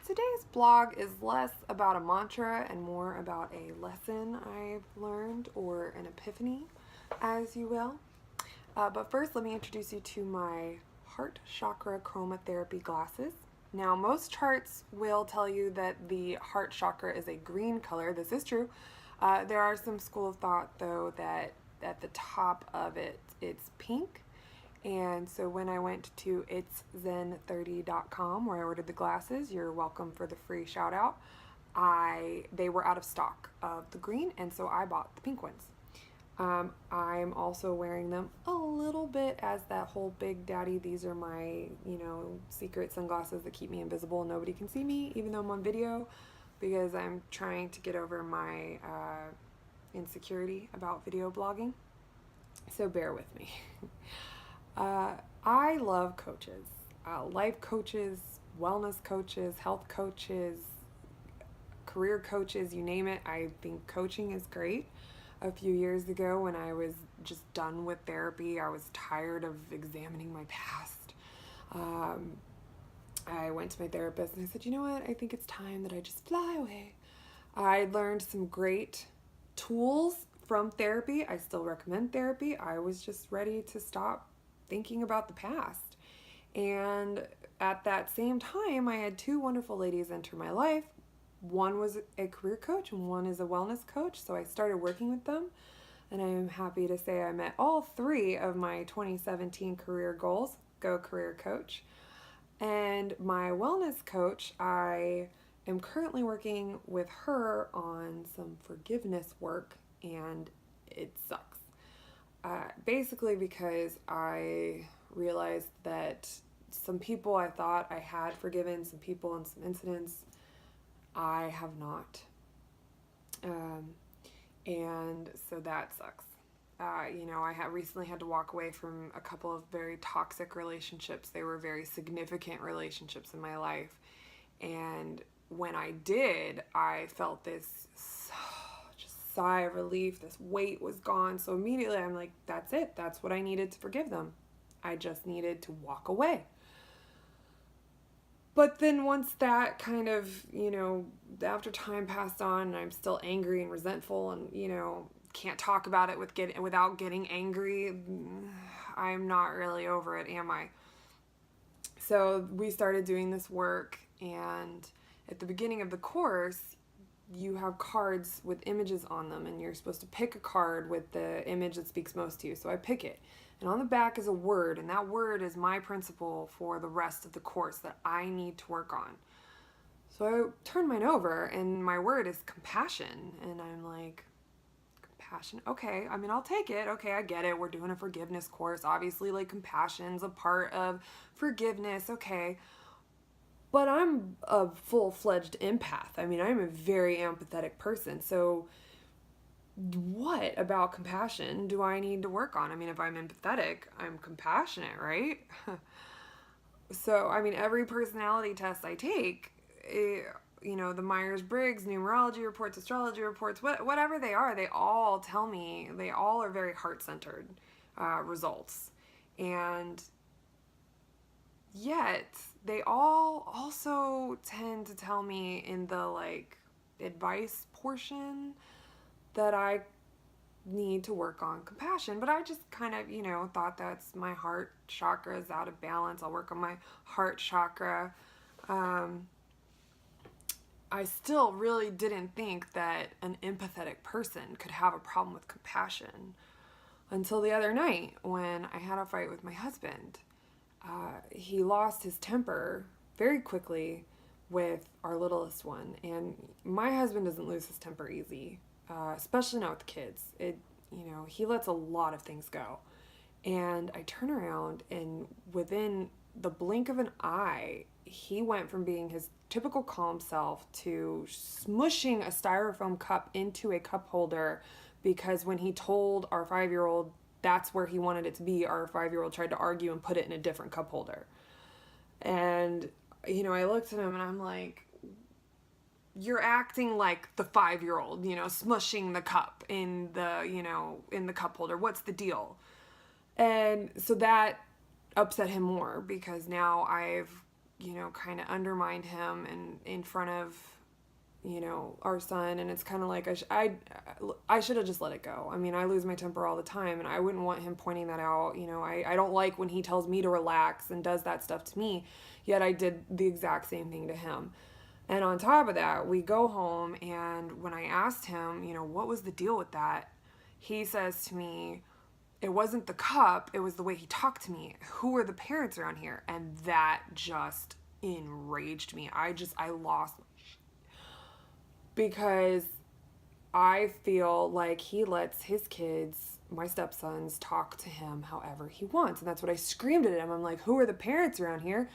Today's blog is less about a mantra and more about a lesson I've learned, or an epiphany, as you will. But first, let me introduce you to my heart chakra chromotherapy glasses. Now, most charts will tell you that the heart chakra is a green color. This is true. There are some school of thought, though, that at the top of it, it's pink. And so when I went to itszen30.com, where I ordered the glasses, you're welcome for the free shout out, they were out of stock of the green, and so I bought the pink ones. I'm also wearing them a little bit as that whole big daddy, these are my, secret sunglasses that keep me invisible and nobody can see me, even though I'm on video, because I'm trying to get over my insecurity about video blogging. So bear with me. I love coaches, life coaches, wellness coaches, health coaches, career coaches, you name it. I think coaching is great. A few years ago, when I was just done with therapy, I was tired of examining my past. I went to my therapist and I said, you know what, I think it's time that I just fly away. I learned some great tools from therapy. I still recommend therapy. I was just ready to stop thinking about the past. And at that same time, I had two wonderful ladies enter my life. One was a career coach and one is a wellness coach. So I started working with them, and I am happy to say I met all three of my 2017 career goals. Go career coach. And my wellness coach, I am currently working with her on some forgiveness work, and it sucks. Basically because I realized that some people I thought I had forgiven, some people and some incidents I have not. And so that sucks. I recently had to walk away from a couple of very toxic relationships. They were very significant relationships in my life. And when I did, I felt this sigh of relief. This weight was gone. So immediately I'm like, that's it. That's what I needed to forgive them. I just needed to walk away. But then once that kind of, after time passed on and I'm still angry and resentful and, can't talk about it without getting angry, I'm not really over it, am I? So we started doing this work, and at the beginning of the course, you have cards with images on them, and you're supposed to pick a card with the image that speaks most to you. So I pick it, and on the back is a word, and that word is my principle for the rest of the course that I need to work on. So I turn mine over, and my word is compassion, and I'm like, compassion, okay, I'll take it. Okay, I get it. We're doing a forgiveness course. Obviously, compassion's a part of forgiveness. Okay. But I'm a full-fledged empath. I'm a very empathetic person. So what about compassion do I need to work on? If I'm empathetic, I'm compassionate, right? So, every personality test I take, the Myers-Briggs, numerology reports, astrology reports, whatever they are, they all tell me, they all are very heart-centered results. And yet, they all also tend to tell me in the advice portion that I need to work on compassion. But I just kind of, thought that's my heart chakra is out of balance. I'll work on my heart chakra. I still really didn't think that an empathetic person could have a problem with compassion until the other night when I had a fight with my husband. He lost his temper very quickly with our littlest one, and my husband doesn't lose his temper easy, especially not with kids. He lets a lot of things go, and I turn around, and within the blink of an eye, he went from being his typical calm self to smushing a styrofoam cup into a cup holder, because when he told our 5-year-old that's where he wanted it to be, our 5-year-old tried to argue and put it in a different cup holder. And, I looked at him and I'm like, you're acting like the 5-year-old, smushing the cup in the, in the cup holder. What's the deal? And so that upset him more, because now I've kind of undermined him and in front of, our son. And it's kind of like, I should have just let it go. I mean, I lose my temper all the time, and I wouldn't want him pointing that out. I don't like when he tells me to relax and does that stuff to me, yet I did the exact same thing to him. And on top of that, we go home, and when I asked him, what was the deal with that? He says to me, it wasn't the cup, it was the way he talked to me. Who are the parents around here? And that just enraged me. I lost my shit. Because I feel like he lets his kids, my stepsons, talk to him however he wants. And that's what I screamed at him. I'm like, who are the parents around here?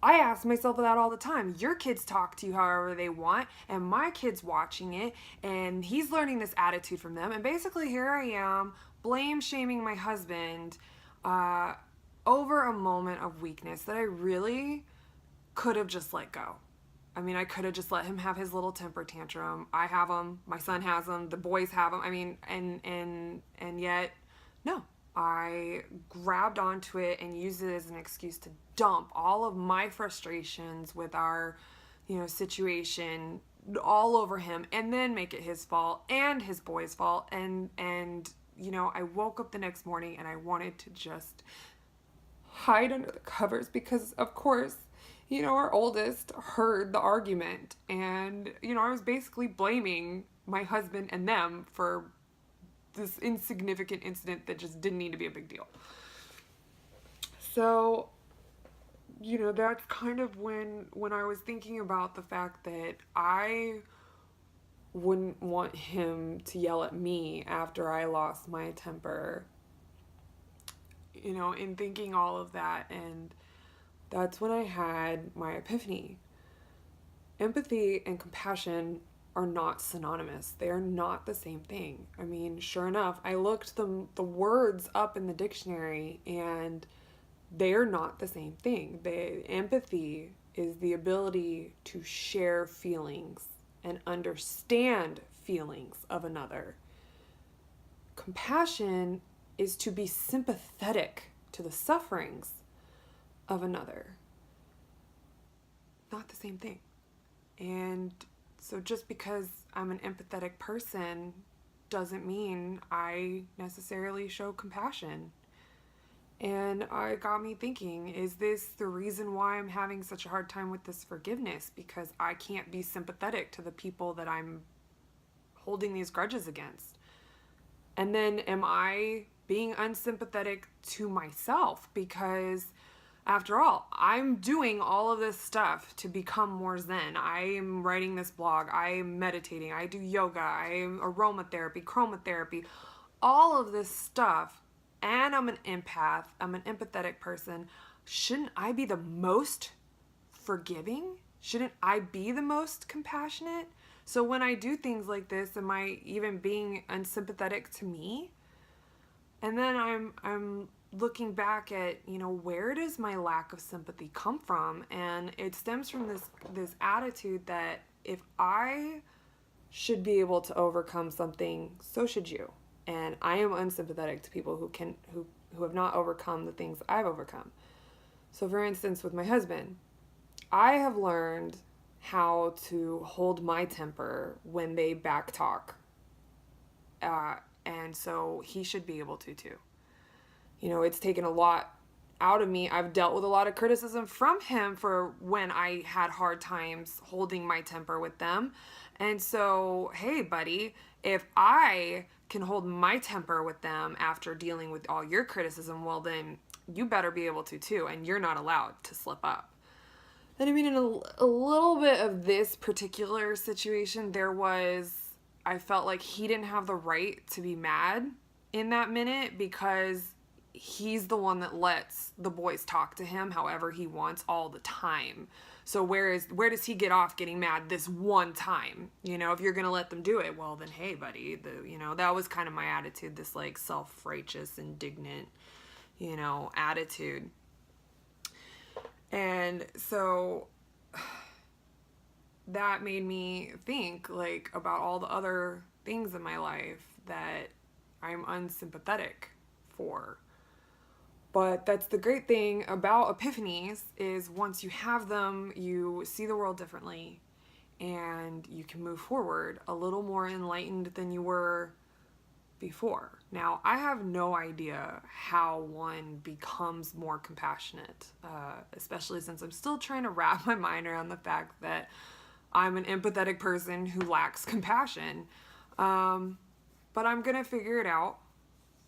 I ask myself that all the time. Your kids talk to you however they want, and my kid's watching it, and he's learning this attitude from them. And basically here I am, blame shaming my husband over a moment of weakness that I really could have just let go. I mean, I could have just let him have his little temper tantrum. I have them, my son has them, the boys have them. I mean, and yet, no. I grabbed onto it and used it as an excuse to dump all of my frustrations with our, situation all over him, and then make it his fault and his boy's fault. And I woke up the next morning and I wanted to just hide under the covers because, of course, our oldest heard the argument, and, I was basically blaming my husband and them for this insignificant incident that just didn't need to be a big deal. So, that's kind of when I was thinking about the fact that I wouldn't want him to yell at me after I lost my temper, in thinking all of that. And that's when I had my epiphany. Empathy and compassion are not synonymous. They are not the same thing. I mean, sure enough, I looked the words up in the dictionary, and they are not the same thing. Empathy is the ability to share feelings and understand feelings of another. Compassion is to be sympathetic to the sufferings of another. Not the same thing. And so just because I'm an empathetic person doesn't mean I necessarily show compassion. And it got me thinking, is this the reason why I'm having such a hard time with this forgiveness? Because I can't be sympathetic to the people that I'm holding these grudges against. And then am I being unsympathetic to myself? Because after all, I'm doing all of this stuff to become more zen. I am writing this blog. I am meditating. I do yoga. I am aromatherapy, chromotherapy, all of this stuff. And I'm an empath. I'm an empathetic person. Shouldn't I be the most forgiving? Shouldn't I be the most compassionate? So when I do things like this, am I even being unsympathetic to me? And then I'm looking back at, where does my lack of sympathy come from? And it stems from this attitude that if I should be able to overcome something, so should you. And I am unsympathetic to people who have not overcome the things I've overcome. So for instance, with my husband, I have learned how to hold my temper when they back talk. And so he should be able to too. It's taken a lot out of me. I've dealt with a lot of criticism from him for when I had hard times holding my temper with them. And so, hey, buddy, if I can hold my temper with them after dealing with all your criticism, well, then you better be able to too, and you're not allowed to slip up. And I mean, in a little bit of this particular situation, I felt like he didn't have the right to be mad in that minute because he's the one that lets the boys talk to him however he wants all the time. So where does he get off getting mad this one time? If you're going to let them do it, well then, hey buddy, that was kind of my attitude, this like self-righteous, indignant, attitude. And so that made me think like about all the other things in my life that I'm unsympathetic for. But that's the great thing about epiphanies is once you have them, you see the world differently and you can move forward a little more enlightened than you were before. Now, I have no idea how one becomes more compassionate, especially since I'm still trying to wrap my mind around the fact that I'm an empathetic person who lacks compassion. But I'm going to figure it out.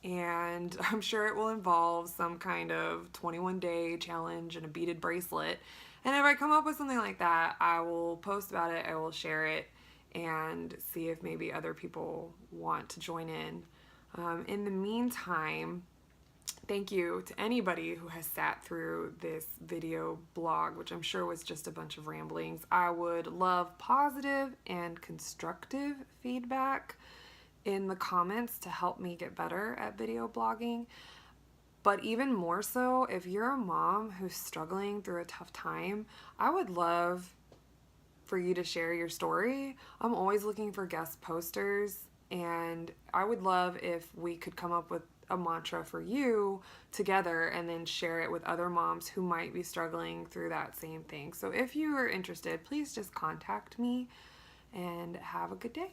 And I'm sure it will involve some kind of 21-day challenge and a beaded bracelet. And if I come up with something like that, I will post about it, I will share it, and see if maybe other people want to join in. In the meantime, thank you to anybody who has sat through this video blog, which I'm sure was just a bunch of ramblings. I would love positive and constructive feedback in the comments to help me get better at video blogging. But even more so, if you're a mom who's struggling through a tough time, I would love for you to share your story. I'm always looking for guest posters, and I would love if we could come up with a mantra for you together and then share it with other moms who might be struggling through that same thing. So if you are interested, please just contact me, and have a good day.